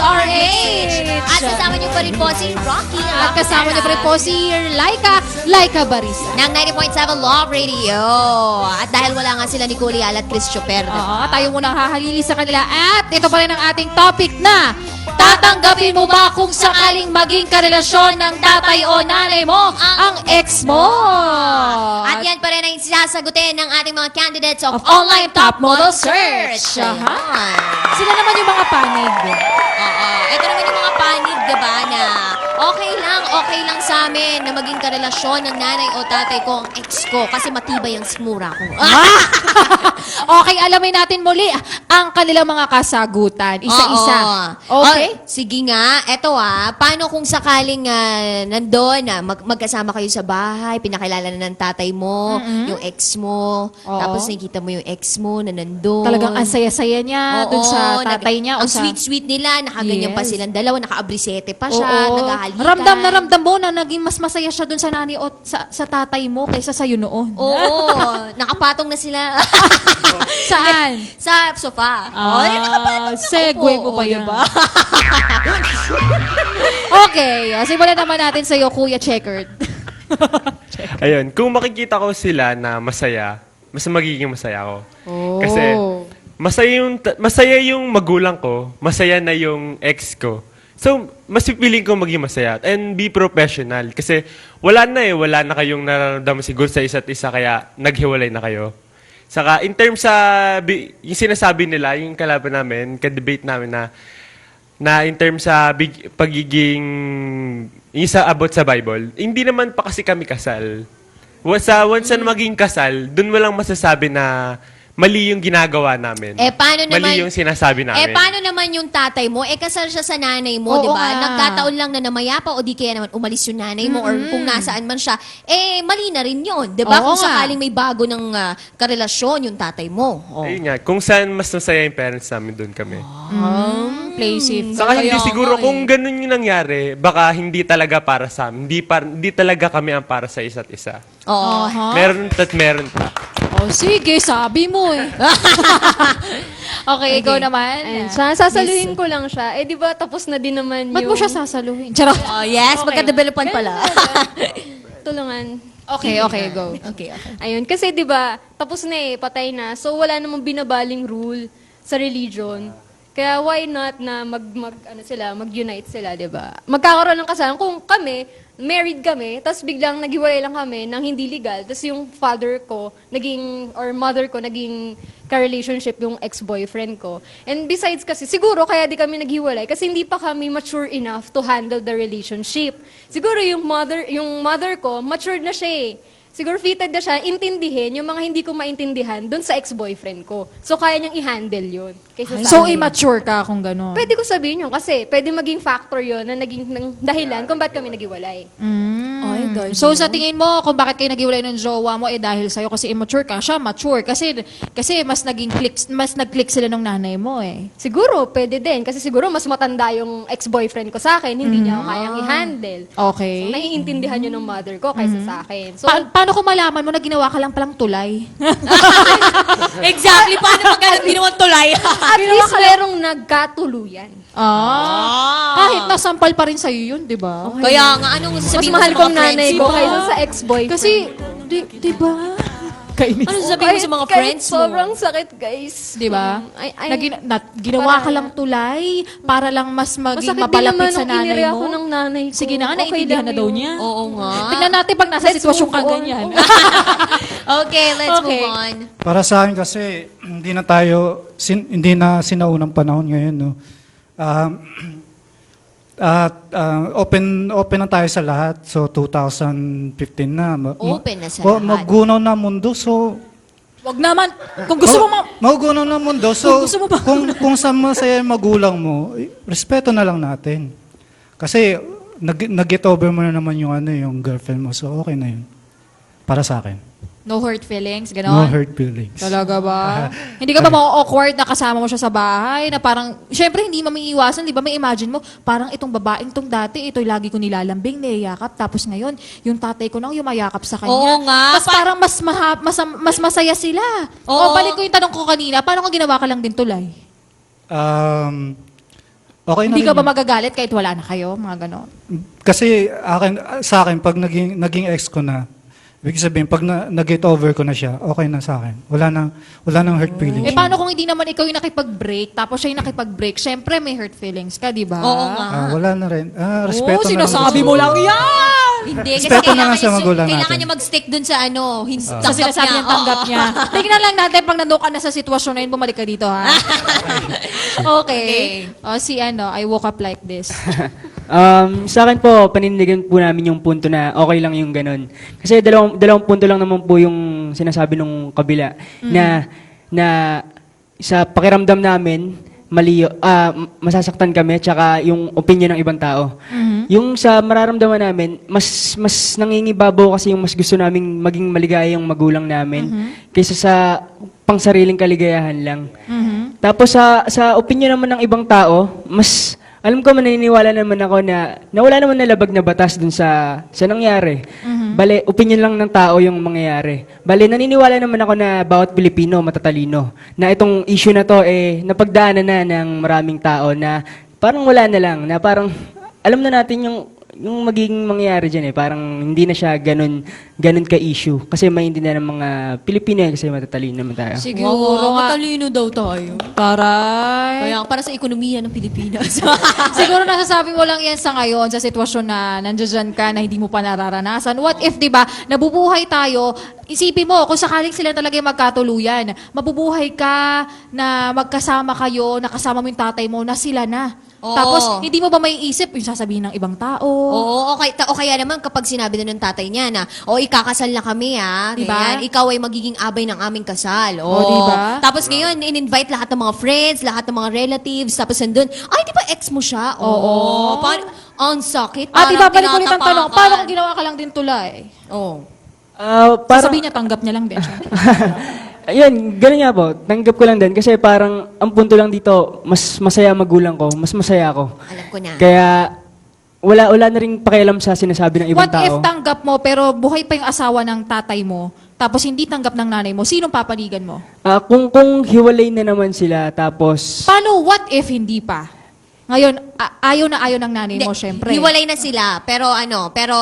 DZRH! At kasama niyo pa rin po si Rocky. At kasama niyo pa rin po si Laika Barisa. ng 90.7 Love Radio. At dahil wala nga sila ni Kuya Al at Chris Choper. Oo, tayo muna hahalili sa kanila. At ito pa rin ang ating topic na tatanggapin mo ba kung sakaling maging karelasyon ng tatay o nanay mo ang ex mo? At yan pa rin ang sasagutin ng ating mga candidates of Online Top Model Search. Aha. Sila naman yung mga panig. Oo. Ito naman yung mga panig, diba, na okay lang sa amin na maging karelasyon ng nanay o tatay ko ang ex ko kasi matibay ang smura ko. Okay, alamin natin muli ang kanilang mga kasagutan. Isa-isa. Oo. Okay? Sige nga. Eto paano kung sakaling nandun, magkasama kayo sa bahay, pinakilala na ng tatay mo, yung ex mo, Oo. tapos nakikita mo yung ex mo na nandun. Talagang ang saya-saya niya dun sa tatay niya. Ang o sa... sweet-sweet nila, nakaganyan pa Yes. silang dalawa, naka-abrisete pa siya, Oo. naghahalikan. Ramdam mo na naging mas masaya siya dun sa nanay o sa tatay mo kaysa sa'yo noon. Oo, nakapatong na sila. Saan? Sa sofa. Oy, nakapatong na. Segue mo Opo, ba yan? diba? Okay, simulan naman natin sa'yo, Kuya Checkered. Ayun, kung makikita ko sila na masaya, mas magiging masaya ako. Oh. Kasi masaya yung magulang ko, masaya na yung ex ko. So, mas pipiling ko maging masaya and be professional. Kasi wala na kayong nararamdaman siguro sa isa't isa kaya naghiwalay na kayo. Saka in terms sa yung sinasabi nila, yung kalaban namin, ka-debate namin na in terms sa pagiging yung sa about sa Bible, hindi naman pa kasi kami kasal. Once na maging kasal, dun mo lang masasabi na mali yung ginagawa namin. Paano naman? Mali yung sinasabi namin. Paano naman yung tatay mo? Kasal siya sa nanay mo, Oo di ba? nga. Nagkataon lang na namayapa o di kaya naman umalis yung nanay mo or kung nasaan man siya, mali na rin yun, di ba? Oo Kung nga. sakaling may bago ng karelasyon yung tatay mo. Oh. Ayun nga, kung saan mas masaya yung parents namin, doon kami. Play safe. Saka hindi Kaya siguro nga kung ganun yung nangyari, baka hindi talaga para sa amin. Hindi talaga kami ang para sa isa't isa. Oo. Meron at meron pa. Oh, sige, sabi mo eh. Okay, ikaw naman. Ayan, sasaluhin ko lang siya. Di ba tapos na din naman Ba't yung... mo siya sasaluhin? Charot. Oh, yes, Okay. magka-developan pala. Tulungan. Okay, go. okay. Ayun, kasi di ba tapos na patay na. So wala namang binabaling rule sa religion. Kaya why not na mag-unite sila, di ba? Magkakaroon ng kasalan. Kung kami, married kami, tapos biglang naghiwalay lang kami ng hindi legal, tapos yung father ko, mother ko, naging ka-relationship yung ex-boyfriend ko. And besides kasi, siguro kaya di kami naghiwalay kasi hindi pa kami mature enough to handle the relationship. Siguro yung mother ko, matured na siya eh. Siguro fitted na siya, intindihin yung mga hindi ko maintindihan dun sa ex-boyfriend ko. So, kaya niyang i-handle yun. Kaysa sa So, akin. immature ka kung gano'n. Pwede ko sabihin yun kasi pwede maging factor yun na naging dahilan kung ba't kami naghiwalay. Ay, God. So, sa tingin mo, kung bakit kayo naghiwalay ng jowa mo, dahil sa'yo kasi immature ka, siya mature. Kasi mas nag-click sila ng nanay mo eh. Siguro, pwede din. Kasi siguro, mas matanda yung ex-boyfriend ko sa akin. Hindi niya ako kayang i-handle. Okay. So, naiintindihan yun ng mother ko kaysa sa akin. So, Paano kung malaman mo na ginawa ka lang palang tulay? Exactly, paano pag ginawan tulay? at least merong nagkatuluyan. Kahit nasampal pa rin sa'yo yun, di ba? Kaya nga, anong Mas sasabihin mo mahal sa kong mga nanay friends ko mo? kaysa sa ex-boyfriend. Kasi, di ba? Kainis. Ano sasabihin mo sa mga friends mo? Sobrang sakit, guys. Di ba? Ay, Ginawa ka para- lang tulay para lang mas maging masakit din mapalapit naman sa nung nanay inire mo. ako ng nanay ko. Sige na nga, Okay naiintindihan lang na daw yun. niya. Oo nga. Tignan natin pag nasa Let's sitwasyon move ka on. ganyan. Okay, let's Okay. move on. Para sa akin kasi hindi na sinaunang panahon ngayon, no. Open na tayo sa lahat. So 2015 na. Open na sa lahat. Magunaw na mundo. So Wag naman. Kung gusto mo magunaw na mundo. So Kung gusto mo ba? kung sa masaya yung magulang mo, respeto na lang natin. Kasi nag-get over mo na naman yung girlfriend mo. So okay na yun. Para sa akin. no hurt feelings, No gano'n? hurt feelings. Talaga ba? Hindi ka ba ma-awkward na kasama mo siya sa bahay? Na parang, syempre hindi mo maiiwasan, di ba? May imagine mo, parang itong babaeng tong dati, ito'y lagi ko nilalambing, niyayakap. Tapos ngayon, yung tatay ko nang yumayakap sa kanya. Oo nga. Mas parang mas masaya sila. Oo. O balik ko yung tanong ko kanina, paano kung ginawa ka lang din tulay? Okay na Hindi rin ka ba yun. magagalit kahit wala na kayo? Mga ganon. Kasi sa akin, pag naging ex ko na, ibig sabihin, pag nag-get over ko na siya, okay na sa akin. Wala nang hurt feelings. Eh, paano kung hindi naman ikaw yung nakipag-break, tapos siya yung nakipag-break? Siyempre, may hurt feelings ka, di ba? Oo nga. Wala na rin. Respeto na lang. sinasabi mo lang yan! Hindi, kasi Respeto na lang sa kailangan, magulang kailangan natin. niya mag-stick dun sa Sa tanggap sinasabi niya. niyang tanggap Oo. niya. Tingnan lang natin pag nandun ka na sa sitwasyon na yun, bumalik ka dito, ha? Okay. O, I woke up like this. Sa akin po, panindigan po namin yung punto na okay lang yung ganun. Kasi dalawang punto lang naman po yung sinasabi nung kabila na sa pakiramdam namin, masasaktan kami tsaka yung opinion ng ibang tao. Yung sa mararamdaman namin, mas nangingibabaw kasi yung mas gusto naming maging maligaya yung magulang namin kaysa sa pangsariling kaligayahan lang. Tapos sa opinion naman ng ibang tao, alam ko maniniwala naman ako na wala naman nalabag na batas dun sa nangyari. Bale, opinion lang ng tao yung mangyayari. Bale, naniniwala naman ako na bawat Pilipino matatalino. Na itong issue na to, napagdaanan na ng maraming tao na parang wala na lang. Na parang, alam na natin yung magiging mangyayari dyan Parang hindi na siya ganun ka-issue. Kasi maintindihan ng mga Pilipino kasi matatalino naman tayo. Siguro nga. Matalino daw tayo. Taray. Kaya para sa ekonomiya ng Pilipinas. Siguro nasasabi mo lang yan sa ngayon, sa sitwasyon na nandiyan ka na hindi mo pa nararanasan. What if, di ba, nabubuhay tayo, isipin mo, kung sakaling sila talaga yung magkatuluyan, mabubuhay ka na magkasama kayo, nakasama mo yung tatay mo, na sila na. Oo. Tapos, hindi mo ba may isip yung sasabihin ng ibang tao? Oo, okay. O kaya naman kapag sinabi na ng tatay niya na, ikakasal na kami Diba? ganyan, ikaw ay magiging abay ng aming kasal. diba? Tapos ngayon, in-invite lahat ng mga friends, lahat ng mga relatives, tapos nandun, ay, di ba ex mo siya? Oo. Ang sakit. At parang ibabalik ulit ang tanong, tinatapakan. paano kung ginawa ka lang din tulay? Oo. Sasabihin niya, tanggap niya lang din. Ayun, ganun nga po. Tanggap ko lang din kasi parang ang punto lang dito, mas masaya magulang ko, mas masaya ako. Alam ko na. Kaya wala na rin pakialam sa sinasabi ng ibang What if tao. tanggap mo, pero buhay pa yung asawa ng tatay mo, tapos hindi tanggap ng nanay mo, sinong papanigan mo? Kung hiwalay na naman sila tapos Paano what if hindi pa? Ngayon, ayaw na ayaw ng nanay mo, syempre. Hiwalay na sila, pero pero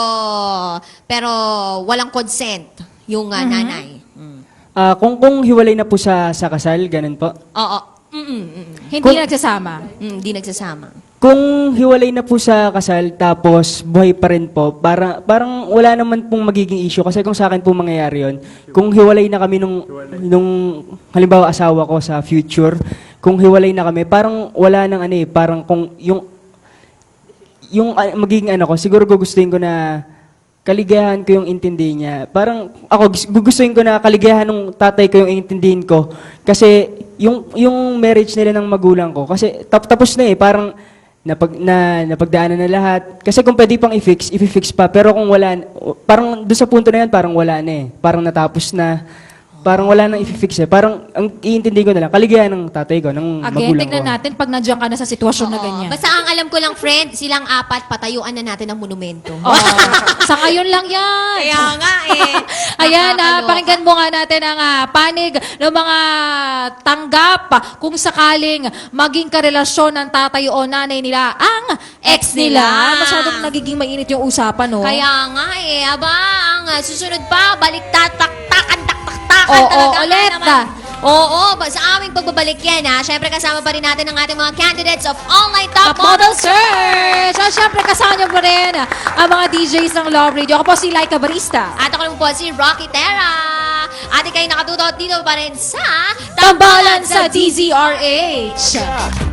walang consent yung nanay. kung hiwalay na po sa kasal, ganun po. Oo. Hindi nagsasama. Hindi nagsasama. Kung hiwalay na po sa kasal tapos buhay pa rin po, parang wala naman pong magiging issue kasi kung sa akin po mangyayari yun, kung hiwalay na kami nung halimbawa asawa ko sa future, kung hiwalay na kami, parang wala nang parang kung yung magiging ko, siguro gugustuhin ko na kaligayahan ko yung intindihin niya. Parang ako gugustuhin ko na kaligayahan ng tatay ko yung intindihin ko kasi yung marriage nila ng magulang ko kasi tapos na parang napagdaanan na lahat. Kasi kung pwede pang i-fix pa. Pero kung wala, parang doon sa punto na yan, parang wala na Parang natapos na. Parang wala nang i-fix Parang ang iintindi ko na lang, kaligayahan ng tatay ko, ng Again, magulang tignan ko. natin pag nandiyan ka na sa sitwasyon na Oo. ganyan. Basta ang alam ko lang, friend, silang apat, patayuan na natin ang monumento. Oo. Sa ngayon lang yan. Kaya nga Ayan, Nakakaloka. pakinggan mo nga natin ang panig ng mga tanggap kung sakaling maging karelasyon ng tatay o nanay nila ang ex nila. Masyadong nagiging mainit yung usapan, no? Kaya nga aba, ang susunod pa, baliktad, taktakan, taktakan Oo, talaga ulit. naman. Oo, sa aming pagbabalik yan Siyempre kasama pa rin natin ang ating mga candidates of Online Top Top Model Search! At syempre kasama niyo pa rin ang mga DJs ng Love Radio. Ako po si Laika Barista. At ako naman po si Rocky Terra. At ikay nakatutot dito pa rin sa Tambalan sa DZRH.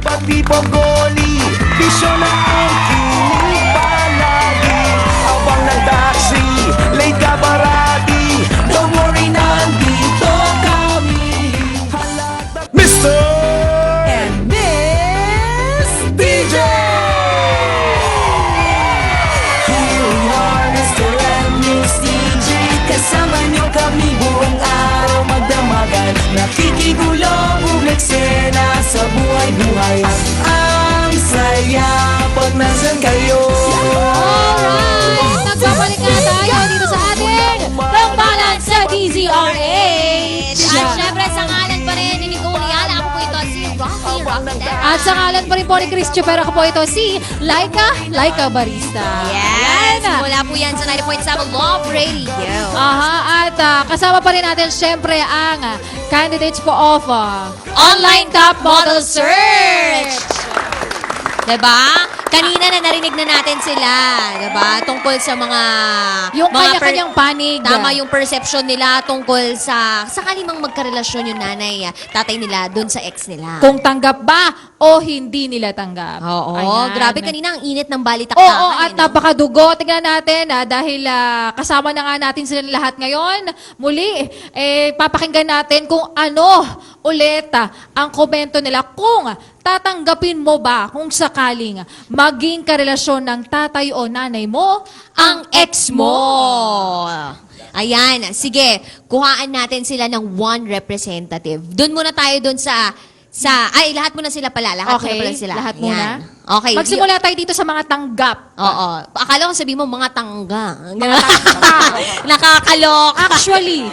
Pati Pogoli, bisyo na ang kinig palagi. Abang ng taxi, late ka parati. Don't worry, nandito kami. Mr. and Miss DJ. Here we are, Mr. and Miss DJ. Kasama niyo kami buong araw magdamagan. Nakikigulong eksena sa buhay-buhay. Ang saya pag nasan kayo. Alright! Nagbabalik na tayo dito sa ating Tambalan sa DZRH. At syempre sa ngalan pa rin ni Nicole Yala, ako po ito si Rocky Terra. At sa ngalan pa rin po ni Chris Chupera ko po ito si Laika Barista. Yes! Ayan. Mula po yan sa 90.7 Love Radio. Aha, at kasama pa rin natin syempre ang candidates po of Online Top Model Search! Diba? Kanina na narinig na natin sila, diba? Tungkol sa mga... Yung mga kanya-kanyang panig. Tama yung perception nila tungkol sa... Sakali mang magkarelasyon yung nanay, tatay nila doon sa ex nila. Kung tanggap ba o hindi nila tanggap. Oo, Ayan. grabe kanina ang init ng balitaktakan. Oo, at eh, no? napakadugo. Tingnan natin dahil kasama na nga natin sila lahat ngayon. Muli, papakinggan natin kung ano ulit ang komento nila. Kung tatanggapin mo ba kung sakaling maging karelasyon ng tatay o nanay mo Ang ex mo. Ayan, sige, kuhaan natin sila ng one representative. Doon muna tayo doon ay, lahat muna sila pala. Lahat Okay, muna pala sila. lahat Ayan. muna. Okay. Magsimula tayo dito sa mga tanggap. Oo. Akala ko sabihin mo mga tangga. Nakakalok. Actually,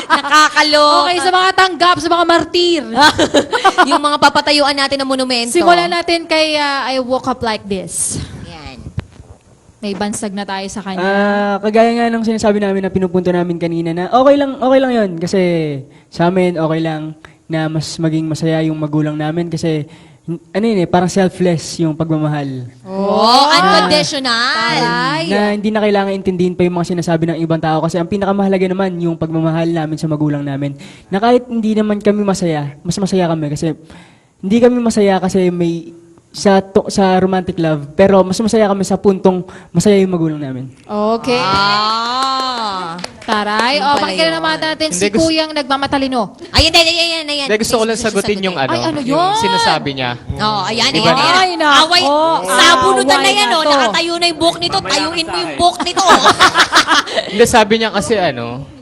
Nakakalok. okay, sa mga tanggap, sa mga martir. Yung mga papatayuan natin ng monumento. Simulan natin kay I Woke Up Like This. Yan. May bansag na tayo sa kanya. Kagaya nga ng sinasabi namin na pinupunto namin kanina na okay lang yun. Kasi sa amin, okay lang na mas maging masaya yung magulang namin kasi parang selfless yung pagmamahal. Oh, unconditional. Taray. Na hindi na kailangan intindihin pa yung mga sinasabi ng ibang tao kasi ang pinakamahalaga naman yung pagmamahal namin sa magulang namin. Na kahit hindi naman kami masaya, mas masaya kami kasi hindi kami masaya kasi may sa romantic love, pero mas masaya kami sa puntong masaya yung magulang namin. Okay. Taray. Yun O, pala pakinggan yun. naman natin si Hindi, gusto- Kuyang nagmamatalino. Ayan. Hindi, gusto ko lang sagutin yung Ay, ano yun? yung sinasabi niya. Oh, ayan, Diba? ayan. Ay, nako. Away, sabunutan na Away yan, na oh. to. Nakatayo na yung buhok nito. Tayuin mo yung buhok nito. Hindi, sabi niya kasi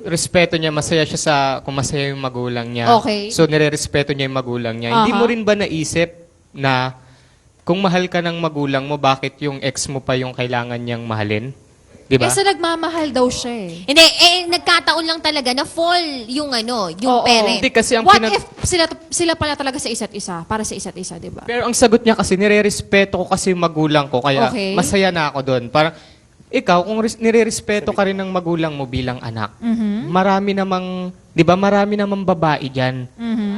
respeto niya, masaya siya kung masaya yung magulang niya. Okay. So, nire-respeto niya yung magulang niya. Hindi Aha. mo rin ba naisip na kung mahal ka ng magulang mo, bakit yung ex mo pa yung kailangan niyang mahalin? Diba? Kasi nagmamahal daw siya eh. Hindi, nagkataon lang talaga na fall yung Oo. parent. Hindi, kasi ang What if sila pala talaga sa isa't isa, para sa isa't isa, di ba? Pero ang sagot niya kasi, nire-respeto ko kasi yung magulang ko, kaya Okay. masaya na ako doon. Parang, ikaw, kung nire-respeto ka rin ng magulang mo bilang anak, marami namang babae dyan.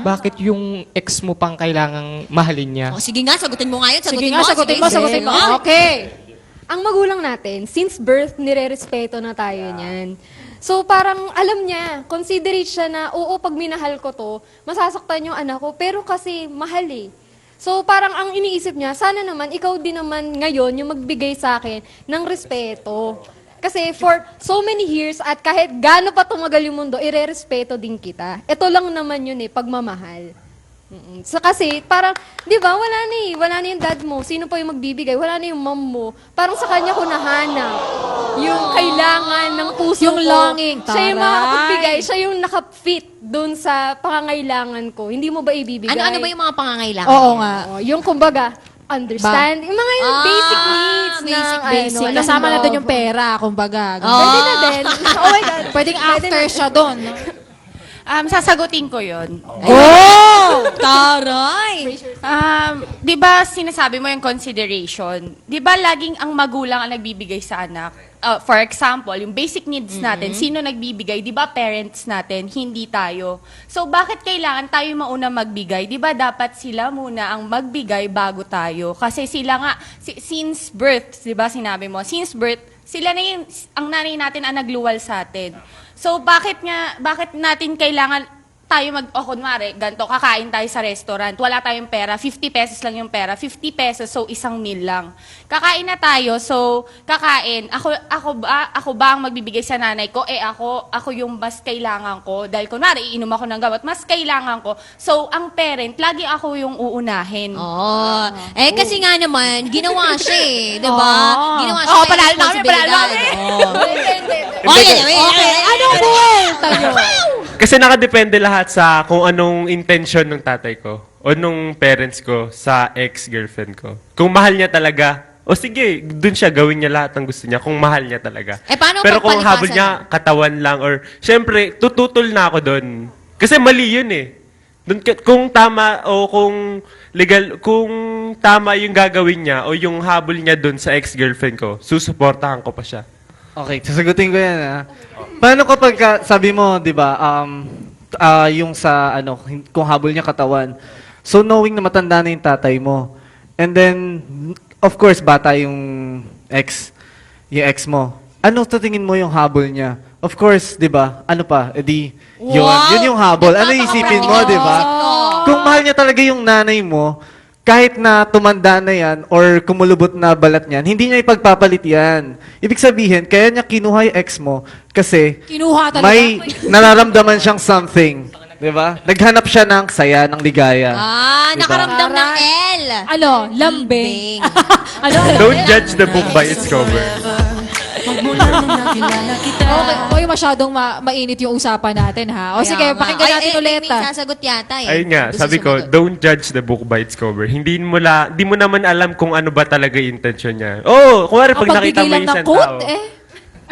Bakit yung ex mo pang kailangang mahalin niya? Oh, sige nga, sagutin mo nga yun. Sige nga, sagutin mo. Okay. Ang magulang natin, since birth, nire-respeto na tayo niyan. So parang alam niya, considerate siya na, oo, pag minahal ko to, masasaktan yung anak ko, pero kasi mahal eh. So parang ang iniisip niya, sana naman, ikaw din naman ngayon yung magbigay sa akin ng respeto. Kasi for so many years at kahit gaano pa tumagal yung mundo, ire-respeto din kita. Ito lang naman yun eh, pagmamahal. So kasi parang, di ba, wala na yung dad mo. Sino pa yung magbibigay? Wala na yung mom mo. Parang sa kanya ko nahanap yung kailangan ng puso Yung ko. longing, Siya yung taray. makakapagbigay. Siya yung nakafit dun sa pangangailangan ko. Hindi mo ba ibibigay? Ano ba yung mga pangangailangan? Oo nga. Oo, yung kumbaga, understand. Yung mga yung basic needs basic. ng Kasama na love. doon yung pera, kumbaga. Pwede na din. Oh my God. Pwedeng after siya doon. no? Sasagutin ko yun. Oh! Taray! Di ba sinasabi mo yung consideration? Di ba laging ang magulang ang nagbibigay sa anak? For example, yung basic needs natin, sino nagbibigay? Di ba parents natin, hindi tayo. So bakit kailangan tayo mauna magbigay? Di ba dapat sila muna ang magbigay bago tayo? Kasi sila nga, since birth, di ba sinabi mo, since birth, sila na yung, ang nanay natin ang nagluwal sa atin. So, bakit natin kailangan tayo kunwari, ganito, kakain tayo sa restaurant, wala tayong pera, 50 pesos lang yung pera, 50 pesos, so isang meal lang. Kakain na tayo, so kakain, ako ba ang magbibigay sa nanay ko? Ako yung mas kailangan ko, dahil kunwari, iinom ako ng gamot, mas kailangan ko. So, ang parent, lagi ako yung uunahin. Oh. Kasi nga naman, ginawa siya eh. Diba? Oh. Ginawa siya may panalo namin, panalo responsibilidad. namin. Oh. Okay. Anong buwelta nyo? Kasi nakadepende lahat sa kung anong intention ng tatay ko o nung parents ko sa ex-girlfriend ko. Kung mahal niya talaga, o sige, dun siya, gawin niya lahat ng gusto niya kung mahal niya talaga. Paano Pero kung pagpalipasan? habol niya, katawan lang, or syempre, tututol na ako dun. Kasi mali yun eh. Kung tama o kung legal, kung tama yung gagawin niya o yung habol niya doon sa ex-girlfriend ko, susuportahan ko pa siya. Okay, sasagutin ko yan ha. Paano kapag sabi mo, di ba, yung sa, kung habol niya katawan, so knowing na matanda na yung tatay mo, and then, of course, bata yung ex mo, ano sa tingin mo yung habol niya? Of course, di ba, ano pa, edi, yun yung habol. Ano isipin mo, di ba? Kung mahal niya talaga yung nanay mo, kahit na tumanda na yan or kumulubot na balat niyan, hindi niya ipagpapalit yan. Ibig sabihin, kaya niya kinuha yung ex mo kasi Kinuha talaga. may nararamdaman siyang something. Di ba? Naghanap siya ng saya, ng ligaya. Diba? Nakaramdam ng L. Ano? Lambing. ano? Don't judge the book by its cover. Magmula nung nakilala kita. Okay, okay, masyadong mainit yung usapan natin, ha? O sige, pakinggan natin ulit. May sasagot yata eh. Ayun nga, Doon sa sabi ko, sumunod. don't judge the book by its cover. Hindi mo naman alam kung ano ba talaga yung intention niya. Oh, kunwari pag nakita mo lang yung ng isang quote, tao. eh.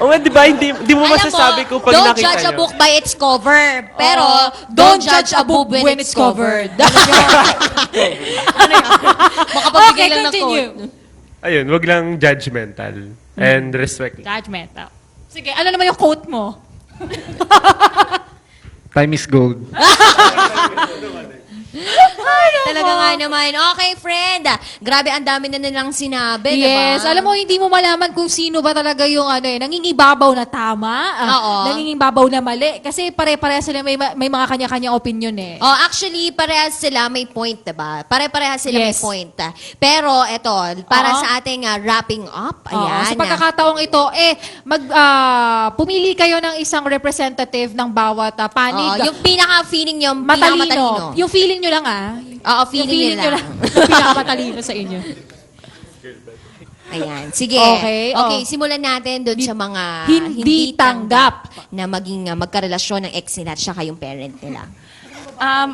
Oh, di ba? Hindi mo Alam masasabi mo, kung pag don't nakita judge a nyo. book by its cover. Pero, don't judge a book when it's covered. Makapabigay Okay, lang ng continue. quote. Ayun, wag lang judgmental. And respect. Judgmental. Sige, ano naman yung quote mo? Time is gold. Talaga nga naman. Okay, friend. Grabe, ang dami na nilang sinabi, Yes, diba? alam mo, hindi mo malaman kung sino ba talaga yung nangingibabaw na tama, Oo. nangingibabaw na mali. Kasi pare-pareha sila, may mga kanya-kanya opinion eh. Oh, actually, parehas sila may point, diba? Pare-parehas sila may Yes. point. Pero, eto, para Oo. sa ating wrapping up, Oo, ayan. sa pagkakataong ito, pumili kayo ng isang representative ng bawat panig. Oo, yung pinaka-feeling nyo, matalino. pinaka-matalino. Yung feeling nyo lang Oo, feeling nyo lang. yung pinakamatalino sa inyo. Ayan. Sige. Okay, Okay, oh. simulan natin doon sa mga Hindi tanggap. na maging magkarelasyon ng ex nila at saka yung parent nila.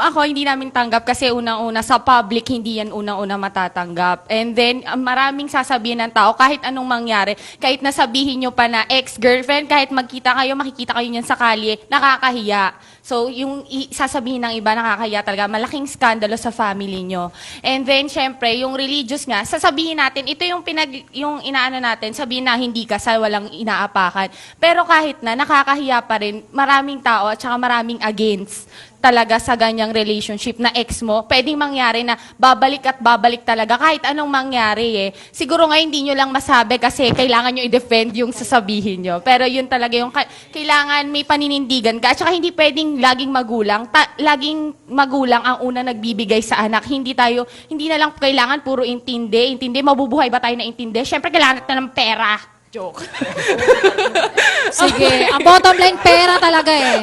Ako, hindi namin tanggap kasi unang-una sa public, hindi yan unang-una matatanggap. And then, maraming sasabihin ng tao, kahit anong mangyari, kahit nasabihin nyo pa na ex-girlfriend, kahit magkita kayo, makikita kayo niyan sa kalye, nakakahiya. So, yung sasabihin ng iba, nakakahiya talaga. Malaking skandalo sa family nyo. And then, syempre, yung religious nga, sasabihin natin, ito yung yung inaano natin, sabihin na hindi kasal, walang inaapakan. Pero kahit na, nakakahiya pa rin, maraming tao at saka maraming against talaga sa ganyang relationship na ex mo, pwedeng mangyari na babalik at babalik talaga kahit anong mangyari eh. Siguro nga hindi nyo lang masabi kasi kailangan nyo i-defend yung sasabihin nyo. Pero yun talaga yung kailangan may paninindigan ka. At saka hindi pwedeng laging magulang. Laging magulang ang una nagbibigay sa anak. Hindi na lang kailangan puro intindi. Mabubuhay ba tayo na intindi? Siyempre kailangan natin ng pera. Joke. Sige, ang bottom line, pera talaga eh.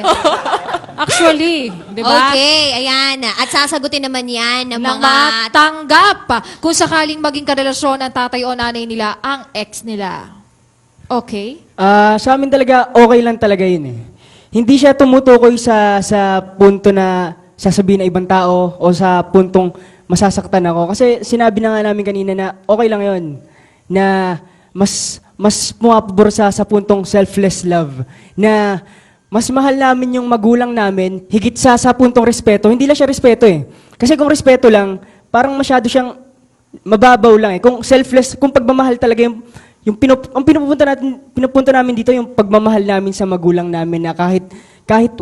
Actually, di ba? Okay, ayan. At sasagutin naman yan ng Na mga... matanggap kung sakaling maging karelasyon ng tatay o nanay nila ang ex nila. Okay? Sa amin talaga, okay lang talaga yun eh. Hindi siya tumutukoy sa punto na sasabihin ng ibang tao o sa puntong masasaktan ako. Kasi sinabi na nga namin kanina na okay lang yun. Na mas pumapabor sa puntong selfless love. Na mas mahal namin yung magulang namin higit sa puntong respeto. Hindi lang siya respeto eh. Kasi kung respeto lang, parang masyado siyang mababaw lang eh. Kung selfless, kung pagmamahal talaga yung pinupunta namin dito yung pagmamahal namin sa magulang namin na kahit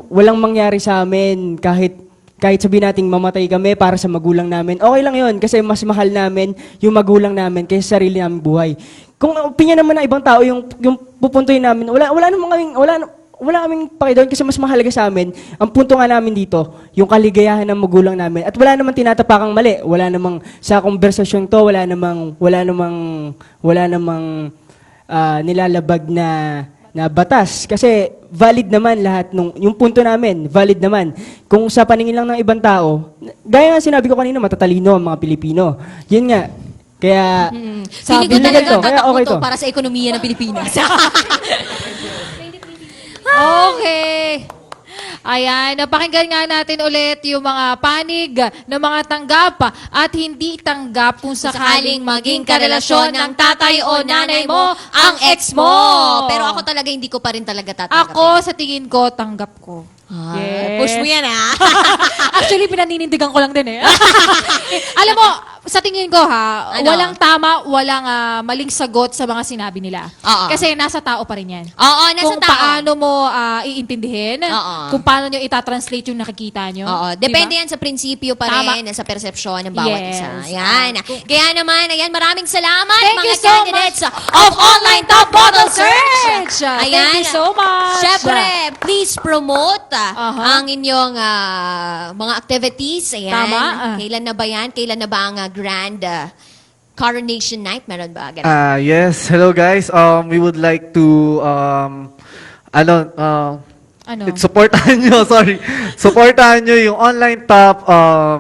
walang mangyari sa amin, kahit sabihin nating mamatay kami para sa magulang namin, okay lang yun kasi mas mahal namin yung magulang namin kaysa sarili namin buhay. Kung opinion naman ng ibang tao yung pupuntuin namin, wala kaming paki doon kasi mas mahalaga sa amin. Ang punto nga namin dito, yung kaligayahan ng magulang namin. At wala namang tinatapakang mali. Wala namang sa konversasyon to, wala namang nilalabag na batas. Kasi valid naman lahat yung punto namin, valid naman. Kung sa paningin lang ng ibang tao, gaya nga sinabi ko kanina, matatalino ang mga Pilipino. Yun nga. Kaya, Feeling ko sabi talaga nila kaya okay to. para sa ekonomiya ng Pilipinas. Okay. Ayan, napakinggan nga natin ulit yung mga panig ng mga tanggap at hindi tanggap kung sakaling maging karelasyon ng tatay o nanay mo ang ex mo. Pero ako talaga hindi ko pa rin talaga tatanggapin. Ako, sa tingin ko, tanggap ko. Yes. Push mo yan, ha? Actually, pinaninindigan ko lang din eh. Alam mo, sa tingin ko ha, Ano? walang tama, walang maling sagot sa mga sinabi nila. Oo. Kasi nasa tao pa rin yan. Oo, nasa Kung tao. paano mo iintindihin, Oo. kung paano nyo itatranslate yung nakikita nyo. Oo, Di depende ba? yan sa prinsipyo pa Tama. rin, sa persepsyon ng bawat Yes. isa. Ayan. Kaya naman, ayan, maraming salamat Thank mga you so candidates of Online Top Model Search. Thank you so much. Syempre, please promote Aha. ang inyong mga activities. Ayan. Tama. Kailan na ba yan? Kailan na ba ang grand coronation night? Meron ba? Ganun? Yes, hello guys. We would like to Ano? supportahan nyo, sorry. Supportahan nyo yung online top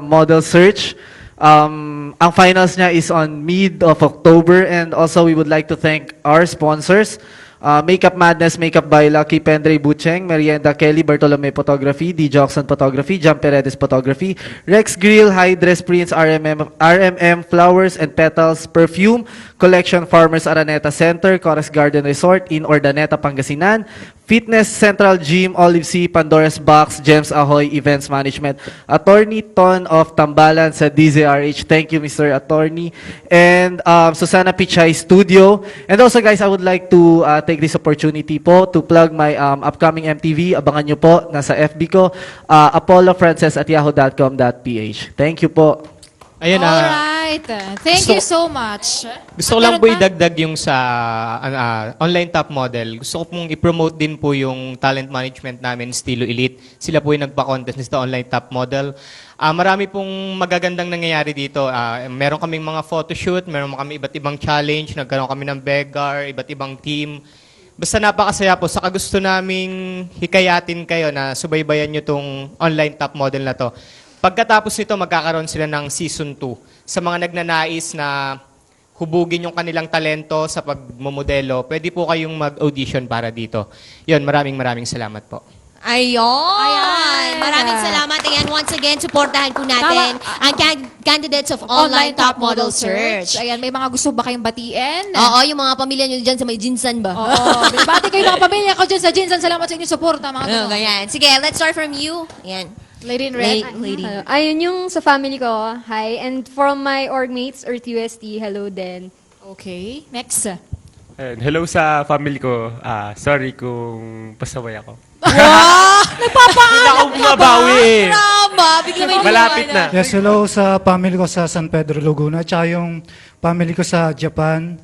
model search. Ang finals niya is on mid of October, and also we would like to thank our sponsors. Makeup Madness, Makeup by Lucky, Pendre Bucheng, Merienda Kelly, Bartolome Photography, D. Jockson Photography, Jam Paredes Photography, Rex Grill, High Dress Prints, RMM Flowers and Petals Perfume, Collection Farmers Araneta Center, Chorus Garden Resort in Ordaneta, Pangasinan, Fitness Central Gym, Olive Sea, Pandora's Box, Gems Ahoy Events Management, Attorney Ton of Tambalan sa DZRH. Thank you, Mr. Attorney. And Susana Pichay Studio. And also, guys, I would like to take this opportunity po to plug my upcoming MTV. Abangan nyo po, nasa FB ko, apollofrances@yahoo.com.ph. Thank you po. Ayun Alright. Thank you so much. Gusto ko lang po Meron pa? idagdag yung sa online top model. Gusto ko pong i-promote din po yung talent management namin, Stilo Elite. Sila po yung nagpa-contest sa online top model. Marami pong magagandang nangyayari dito. Meron kaming mga photoshoot, meron kami iba't ibang challenge, nagkaroon kami ng beggar, iba't ibang team. Basta napakasaya po. Saka gusto naming hikayatin kayo na subaybayan nyo tong online top model na to. Pagkatapos nito, magkakaroon sila ng season 2. Sa mga nagnanais na hubugin yung kanilang talento sa pagmumodelo, pwede po kayong mag-audition para dito. Yun, maraming salamat po. Ayan. Maraming salamat. Ayan, once again, supportahan po natin ang candidates of Online Top Model Search. Ayan, may mga gusto ba kayong batiin? Oo, yung mga pamilya nyo dyan sa may Jinsan ba? Oo. Binabati kayo mga pamilya ko dyan sa Jinsan. Salamat sa inyong suporta, mga Oo, tanong. ganyan. Sige, let's start from you. Ayan. Lady in red. Lady. Ayun yung sa family ko, hi. And from my orgmates, Earth UST, hello din. Okay. Next. Ayun, hello sa family ko. Sorry kung pasaway ako. Nagpapaalam Ako bumabawi eh. Drama! Bigla may Malapit na. Yes, hello sa family ko sa San Pedro, Laguna. At saka yung family ko sa Japan,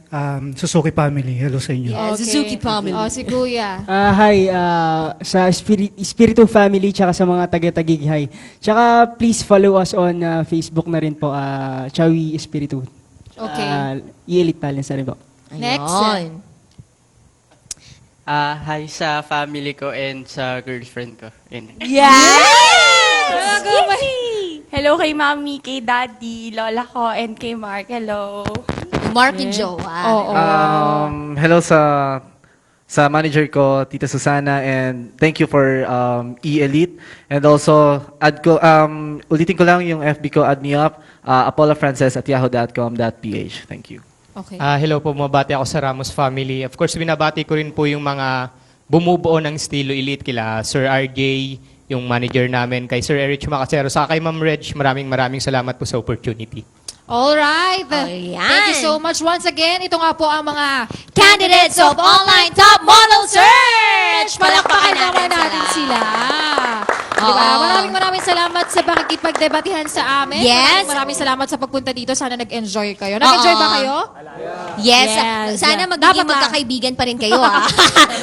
Suzuki family. Hello sa inyo. Yeah, Suzuki family. Oh, si Kuya. Hi, sa Espiritu Family, tsaka sa mga taga-Tagig, hi. Tsaka please follow us on Facebook na rin po, Chawi Espiritu. Okay. I-Elite Talents na rin po. Next. Ayun. Hi sa family ko and sa girlfriend ko. Hello kay Mami, kay Daddy, Lola ko, and kay Mark. Hello. Mark and Joe. Oo. Hello sa manager ko, Tita Susana, and thank you for E-Elite. And also, ulitin ko lang yung FB ko, add me up, apollofrances@yahoo.com.ph. Thank you. Okay. Hello po, mabati ako sa Ramos family. Of course, binabati ko rin po yung mga bumubuo ng Stilo Elite, kila Sir RJ, yung manager namin, kay Sir Erich Macacero, saka kay Ma'am Reg. Maraming salamat po sa opportunity. Alright. Ayan. Thank you so much once again. Ito nga po ang mga Candidates of Online Top Model Search! Palakpakan naman natin sila. Diba? Oo. Maraming salamat sa pakikipagdebatihan sa amin. Yes. Maraming salamat sa pagpunta dito. Sana nag-enjoy kayo. Nag-enjoy ba kayo? Yes. Yes. Sana Dapat magiging na. magkakaibigan pa rin kayo,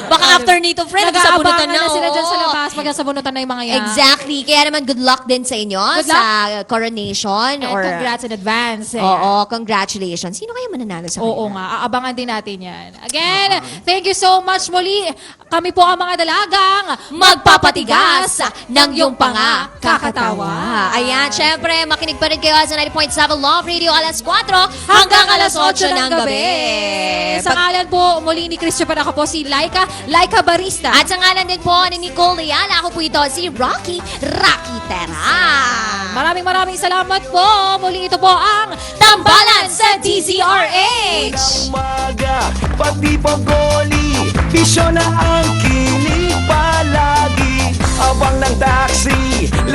Baka after nito, friend, sabunutan Nag-aabangan na. na sila dyan sa oo. labas. Magsasabunutan na yung mga yan. Exactly. Kaya naman, good luck din sa inyo Good sa coronation. And congrats in advance. Oo, congratulations. Sino kaya mananalo sa kanila? Oo nga, aabangan din natin yan. Again, thank you so much muli. Kami po ang mga dalagang Magpapatigas ng iyong panga kakatawa. Ayan, syempre, makinig pa rin kayo sa 90.7 Love Radio alas 4 hanggang alas 8 ng gabi. Sa ngalan po muli ni Christopher, ako po si Laika Barista. At sa ngalan din po ni Nicole Leala, ako po ito si Rocky Teran. Maraming salamat po. Muli ito po ang Tambalan sa DZRH. Umaga, pati pagoli, bisyo na ang kilig palagi. Abang ng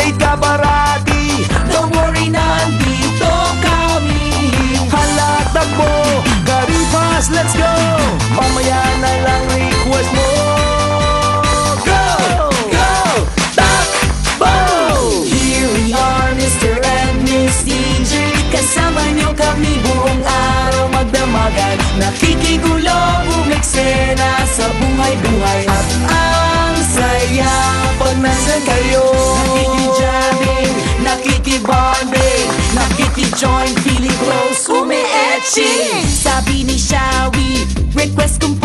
late ka parati. Don't worry, nandito kami. Hala, takbo, Garipas, let's go. Mamaya na lang request mo. Go, go, takbo. Here we are, Mr. and Miss DJ. Kasama niyo kami buong araw magdamagan. Nakikigulo, umeksena sa buhay-buhay. At ang saya pag nandyan kayo. Nakikijamming, nakikibonding, nakikijoin, feeling close, umi-etching. Sabi ni Shawi, request kong